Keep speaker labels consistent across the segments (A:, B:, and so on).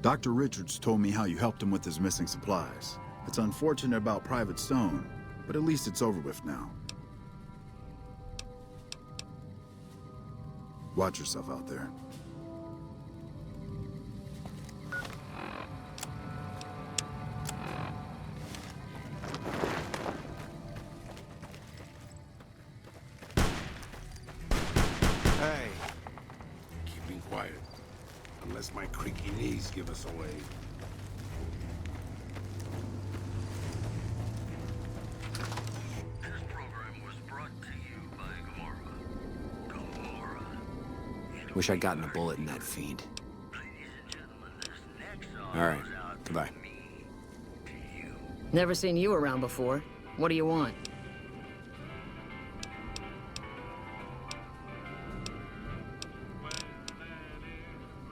A: Dr. Richards told me how you helped him with his missing supplies. It's unfortunate about Private Stone, but at least it's over with now. Watch yourself out there.
B: Hey, keeping quiet. Unless my creaky knees give us away.
C: This program was brought to you by Gamora.
D: Wish I'd gotten a bullet in that fiend.
C: Ladies and gentlemen, this next song
D: All right,
C: goes out
D: goodbye.
C: from me to you.
E: Never seen you around before. What do you want?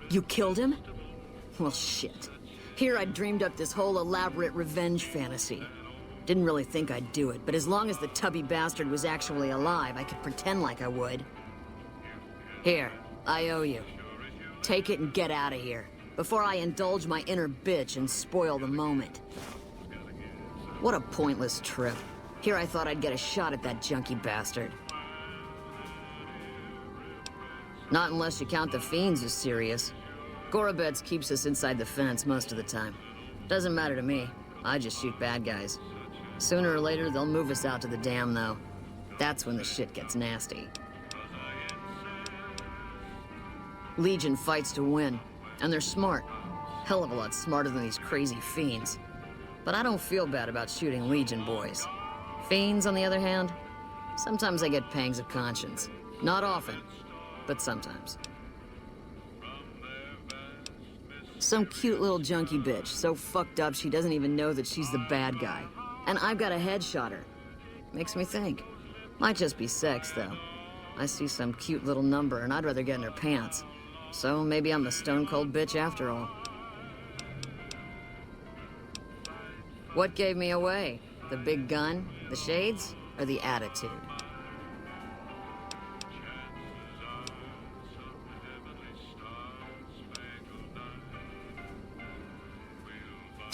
E: You killed him? Well, shit. Here I'd dreamed up this whole elaborate revenge fantasy. Didn't really think I'd do it, but as long as the tubby bastard was actually alive, I could pretend like I would. Here, I owe you. Take it and get out of here, before I indulge my inner bitch and spoil the moment. What a pointless trip. Here I thought I'd get a shot at that junkie bastard. Not unless you count the fiends as serious. Gorobets keeps us inside the fence most of the time. Doesn't matter to me. I just shoot bad guys. Sooner or later, they'll move us out to the dam, though. That's when the shit gets nasty. Legion fights to win, and they're smart. Hell of a lot smarter than these crazy fiends. But I don't feel bad about shooting Legion boys. Fiends, on the other hand, sometimes I get pangs of conscience. Not often, but sometimes. Some cute little junkie bitch, so fucked up she doesn't even know that she's the bad guy. And I've got a headshot her. Makes me think. Might just be sex, though. I see some cute little number and I'd rather get in her pants. So maybe I'm the stone-cold bitch after all. What gave me away? The big gun, the shades, or the attitude?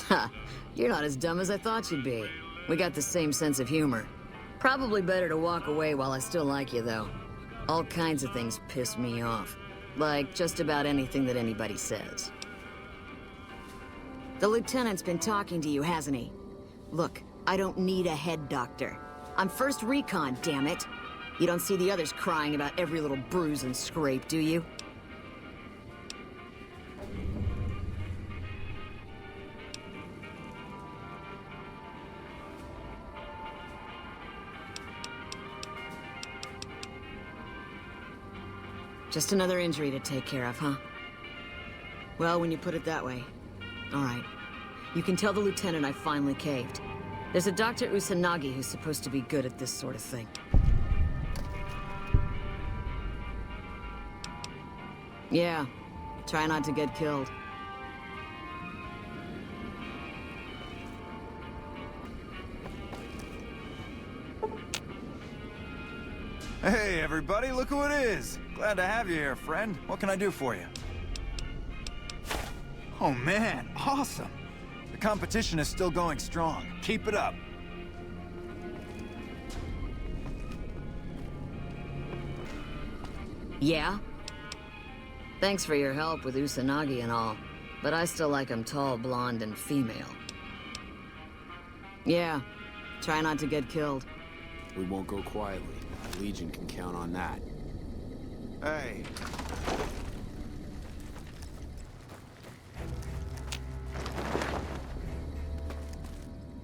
E: Ha! You're not as dumb as I thought you'd be. We got the same sense of humor. Probably better to walk away while I still like you, though. All kinds of things piss me off. Like just about anything that anybody says. The lieutenant's been talking to you, hasn't he? Look, I don't need a head doctor. I'm first recon, damn it. You don't see the others crying about every little bruise and scrape, do you? Just another injury to take care of, huh? Well, when you put it that way. All right. You can tell the lieutenant I finally caved. There's a Dr. Usanagi who's supposed to be good at this sort of thing. Yeah. Try not to get killed.
F: Hey, everybody, look who it is. Glad to have you here, friend. What can I do for you? Oh, man, awesome. The competition is still going strong. Keep it up.
E: Yeah? Thanks for your help with Usanagi and all, but I still like him tall, blonde, and female. Yeah. Try not to get killed.
D: We won't go quietly. Legion can count on that.
F: Hey.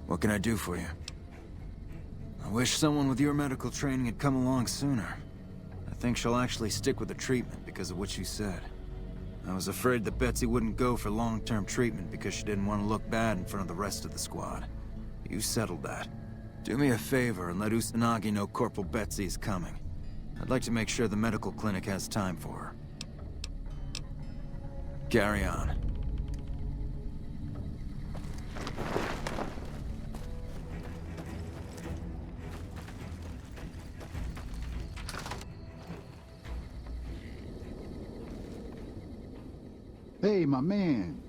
F: What can I do for you? I wish someone with your medical training had come along sooner. I think she'll actually stick with the treatment because of what you said. I was afraid that Betsy wouldn't go for long-term treatment because she didn't want to look bad in front of the rest of the squad. You settled that. Do me a favor and let Usanagi know Corporal Betsy is coming. I'd like to make sure the medical clinic has time for her. Carry on.
A: Hey, my man.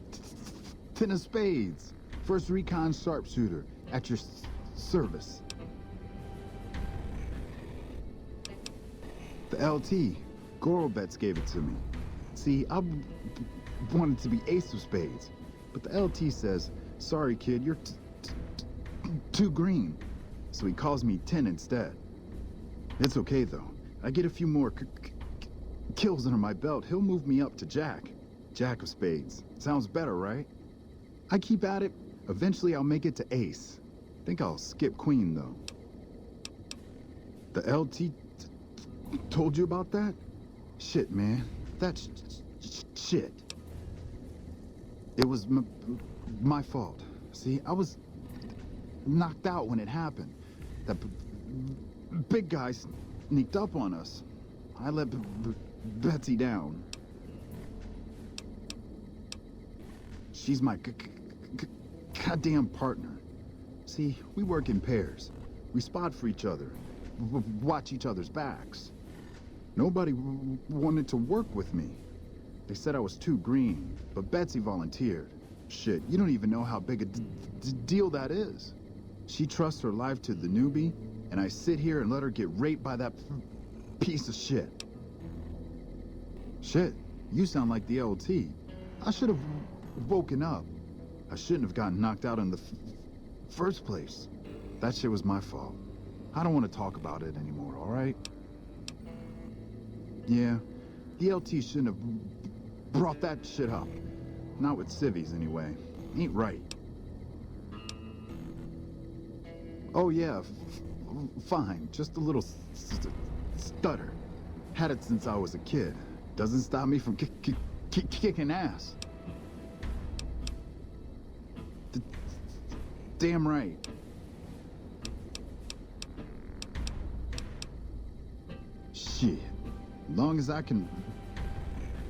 A: 10 of spades. First recon sharpshooter at your service. The LT, Bets gave it to me. See, I wanted to be ace of spades, but the LT says, sorry kid, you're too green. So he calls me 10 instead. It's okay though. I get a few more kills under my belt, he'll move me up to Jack. Jack of spades. Sounds better, right? I keep at it. Eventually I'll make it to ace. Think I'll skip queen though. The LT told you about that? Shit, man. That's shit. It was my fault. See, I was knocked out when it happened. That big guy sneaked up on us. I let Betsy down. She's my goddamn partner. See, we work in pairs. We spot for each other, watch each other's backs. Nobody wanted to work with me. They said I was too green, but Betsy volunteered. Shit, you don't even know how big a deal that is. She trusts her life to the newbie, and I sit here and let her get raped by that piece of shit. Shit, you sound like the LT. I should have woken up. I shouldn't have gotten knocked out in the first place. That shit was my fault. I don't want to talk about it anymore, all right? Yeah, the LT shouldn't have brought that shit up. Not with civvies, anyway. Ain't right. Oh yeah, fine. Just a little stutter. Had it since I was a kid. Doesn't stop me from kicking ass. Damn right. Shit. Long as I can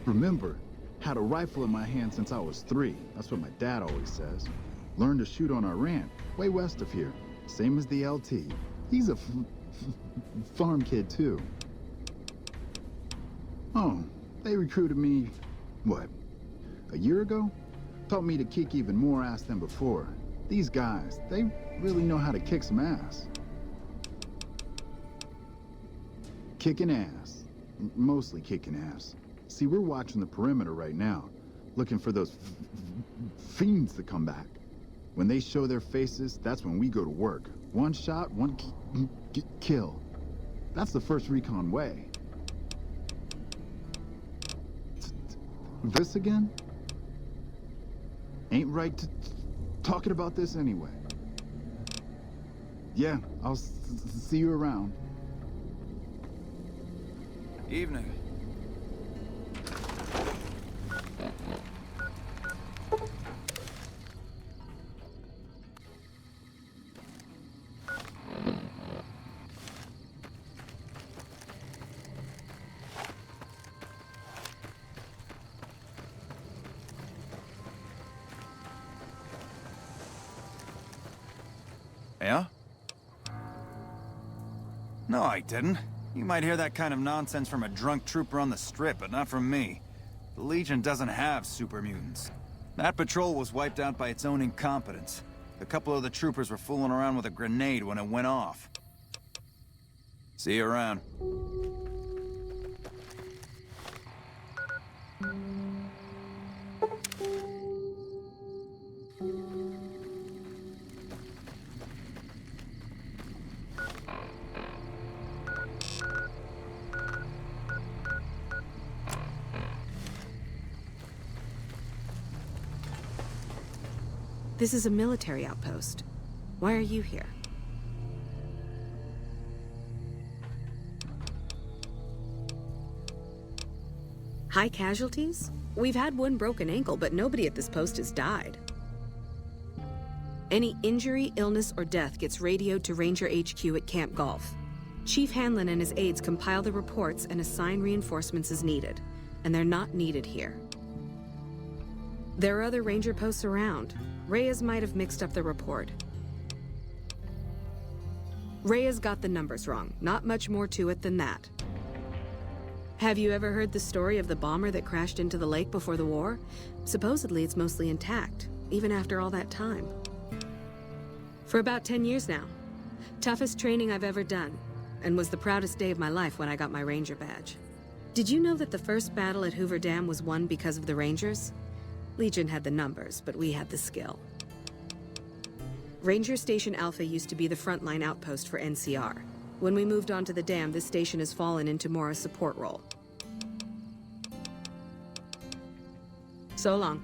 A: remember, had a rifle in my hand since I was 3. That's what my dad always says. Learned to shoot on our ranch, way west of here. Same as the LT. He's a farm kid too. Oh, they recruited me, what, a year ago? Taught me to kick even more ass than before. These guys, they really know how to kick some ass. Kicking ass. Mostly kicking ass. See, we're watching the perimeter right now, looking for those fiends to come back. When they show their faces, that's when we go to work. One shot, one kill. That's the first recon way. This again? Ain't right to talking about this anyway. Yeah, I'll see you around.
F: Evening. Yeah? No, I didn't. You might hear that kind of nonsense from a drunk trooper on the strip, but not from me. The Legion doesn't have super mutants. That patrol was wiped out by its own incompetence. A couple of the troopers were fooling around with a grenade when it went off. See you around.
G: This is a military outpost. Why are you here? High casualties? We've had one broken ankle, but nobody at this post has died. Any injury, illness, or death gets radioed to Ranger HQ at Camp Golf. Chief Hanlon and his aides compile the reports and assign reinforcements as needed, and they're not needed here. There are other Ranger posts around. Reyes might have mixed up the report. Reyes got the numbers wrong. Not much more to it than that. Have you ever heard the story of the bomber that crashed into the lake before the war? Supposedly it's mostly intact. even after all that time. For about 10 years now. Toughest training I've ever done, and was the proudest day of my life when I got my Ranger badge. Did you know that the first battle at Hoover Dam was won because of the Rangers? Legion had the numbers, but we had the skill. Ranger Station Alpha used to be the frontline outpost for NCR. When we moved onto the dam, this station has fallen into more a support role. So long.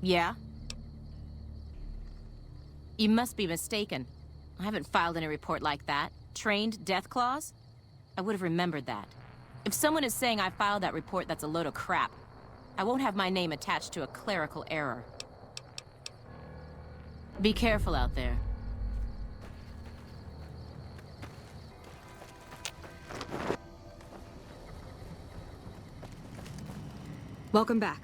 H: Yeah? You must be mistaken. I haven't filed any report like that. Trained death clause? I would have remembered that. If someone is saying I filed that report, that's a load of crap. I won't have my name attached to a clerical error. Be careful out there.
G: Welcome back.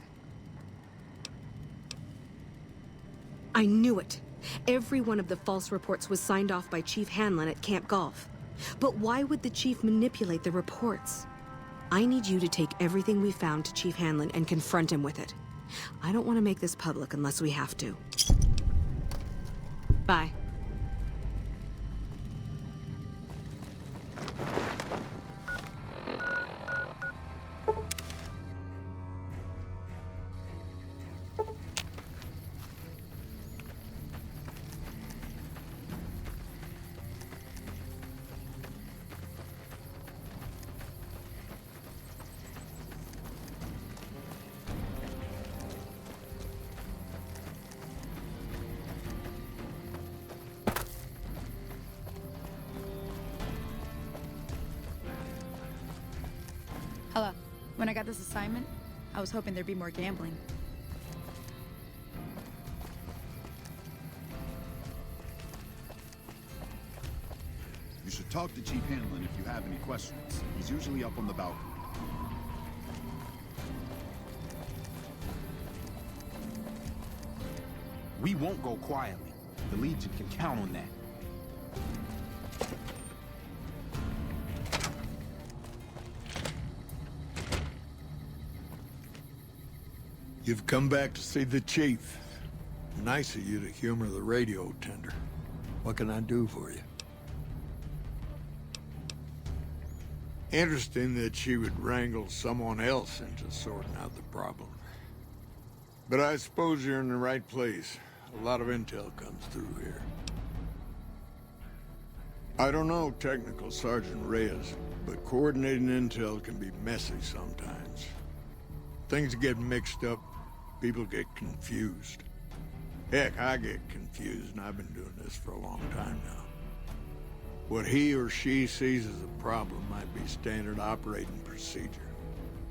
G: I knew it. Every one of the false reports was signed off by Chief Hanlon at Camp Golf. But why would the Chief manipulate the reports? I need you to take everything we found to Chief Hanlon and confront him with it. I don't want to make this public unless we have to. Bye.
I: Hello. When I got this assignment, I was hoping there'd be more gambling.
A: You should talk to Chief Hanlon if you have any questions. He's usually up on the balcony.
B: We won't go quietly. The Legion can count on that.
J: You've come back to see the Chief. Nice of you to humor the radio tender. What can I do for you? Interesting that she would wrangle someone else into sorting out the problem. But I suppose you're in the right place. A lot of intel comes through here. I don't know Technical Sergeant Reyes, but coordinating intel can be messy sometimes. Things get mixed up, people get confused. Heck, I get confused, and I've been doing this for a long time now. What he or she sees as a problem might be standard operating procedure.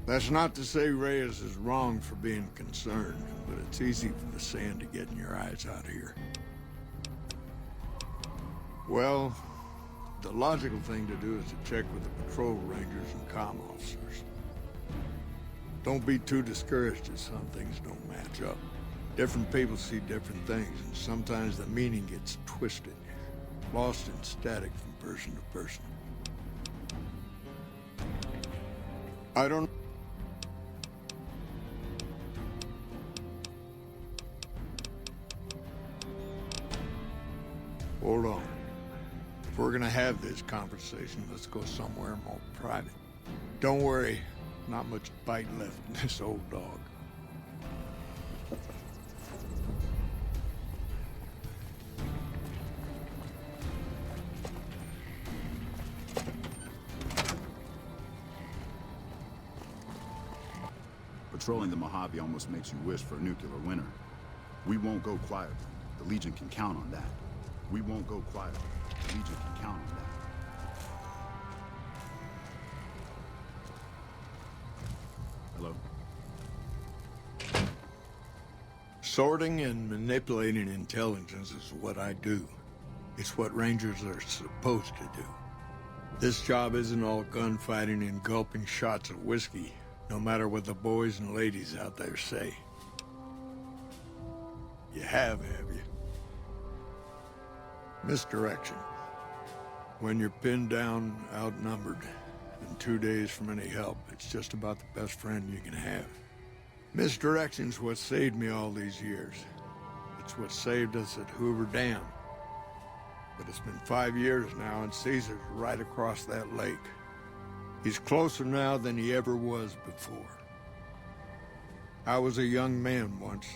J: That's not to say Reyes is wrong for being concerned, but it's easy for the sand to get in your eyes out here. Well, the logical thing to do is to check with the patrol rangers and comm officers. Don't be too discouraged if some things don't match up. Different people see different things, and sometimes the meaning gets twisted, lost in static from person to person. I don't... Hold on. If we're gonna have this conversation, let's go somewhere more private. Don't worry, not much bite left in this old dog.
A: Patrolling the Mojave almost makes you wish for a nuclear winter. We won't go quietly. The Legion can count on that. We won't go quietly. The Legion can count on that. Hello?
J: Sorting and manipulating intelligence is what I do. It's what Rangers are supposed to do. This job isn't all gunfighting and gulping shots of whiskey, no matter what the boys and ladies out there say. You have you? Misdirection. When you're pinned down, outnumbered, and 2 days from any help, it's just about the best friend you can have. Misdirection's what saved me all these years. It's what saved us at Hoover Dam. But it's been 5 years now, and Caesar's right across that lake. He's closer now than he ever was before. I was a young man once.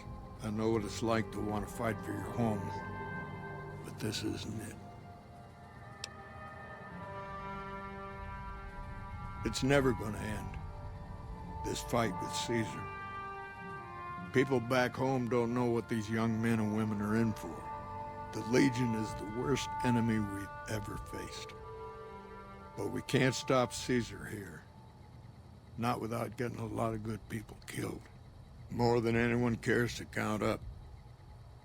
J: I know what it's like to want to fight for your home. But this isn't it. It's never gonna end, this fight with Caesar. People back home don't know what these young men and women are in for. The Legion is the worst enemy we've ever faced. But we can't stop Caesar here. Not without getting a lot of good people killed. More than anyone cares to count up.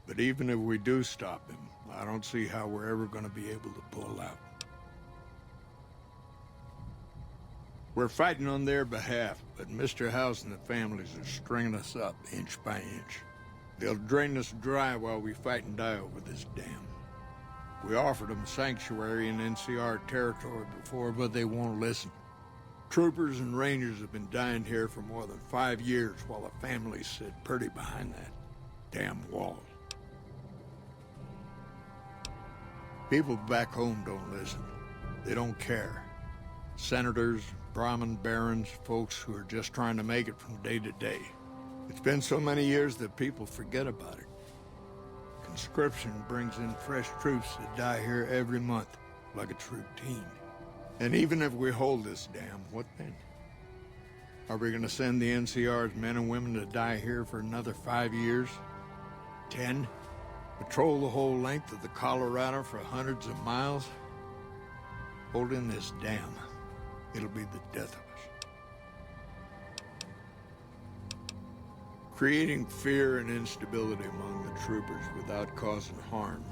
J: But even if we do stop him, I don't see how we're ever going to be able to pull out. We're fighting on their behalf, but Mr. House and the families are stringing us up inch by inch. They'll drain us dry while we fight and die over this dam. We offered them sanctuary in NCR territory before, but they won't listen. Troopers and Rangers have been dying here for more than 5 years while the families sit pretty behind that damn wall. People back home don't listen. They don't care. Senators, Brahmin barons, folks who are just trying to make it from day to day. It's been so many years that people forget about it. Conscription brings in fresh troops that die here every month, like it's routine. And even if we hold this dam, what then? Are we gonna send the NCR's men and women to die here for another 5 years? 10? Patrol the whole length of the Colorado for hundreds of miles? Holding this dam, it'll be the death of us. Creating fear and instability among the troopers without causing harm.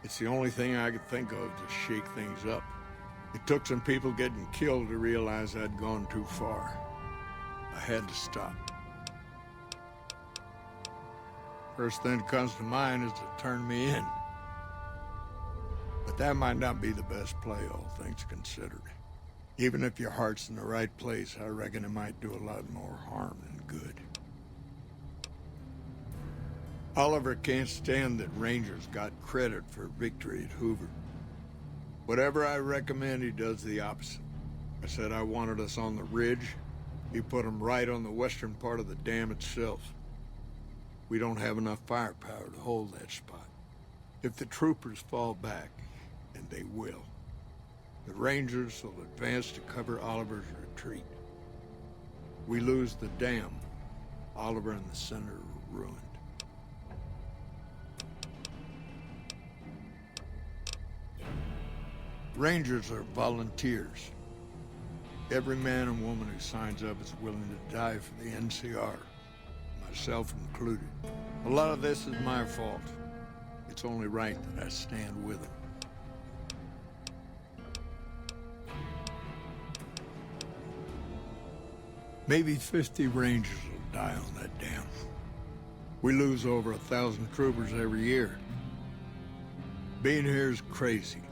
J: It's the only thing I could think of to shake things up. It took some people getting killed to realize I'd gone too far. I had to stop. First thing that comes to mind is to turn me in. But that might not be the best play, all things considered. Even if your heart's in the right place, I reckon it might do a lot more harm than good. Oliver can't stand that Rangers got credit for victory at Hoover. Whatever I recommend, he does the opposite. I said I wanted us on the ridge. He put them right on the western part of the dam itself. We don't have enough firepower to hold that spot. If the troopers fall back, and they will, the Rangers will advance to cover Oliver's retreat. We lose the dam, Oliver and the center are ruined. Rangers are volunteers. Every man and woman who signs up is willing to die for the NCR, myself included. A lot of this is my fault. It's only right that I stand with them. Maybe 50 Rangers will die on that dam. We lose over 1,000 troopers every year. Being here is crazy.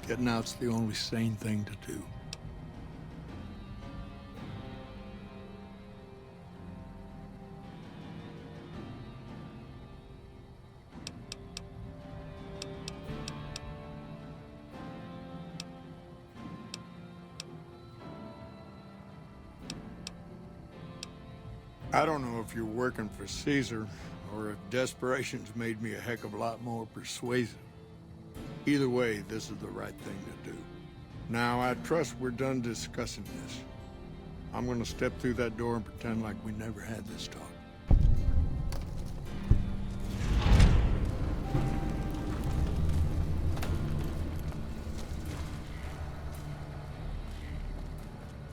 J: Getting out's the only sane thing to do. I don't know if you're working for Caesar, or if desperation's made me a heck of a lot more persuasive. Either way, this is the right thing to do. Now, I trust we're done discussing this. I'm gonna step through that door and pretend like we never had this talk.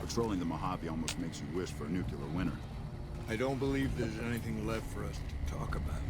A: Patrolling the Mojave almost makes you wish for a nuclear winter.
J: I don't believe there's anything left for us to talk about.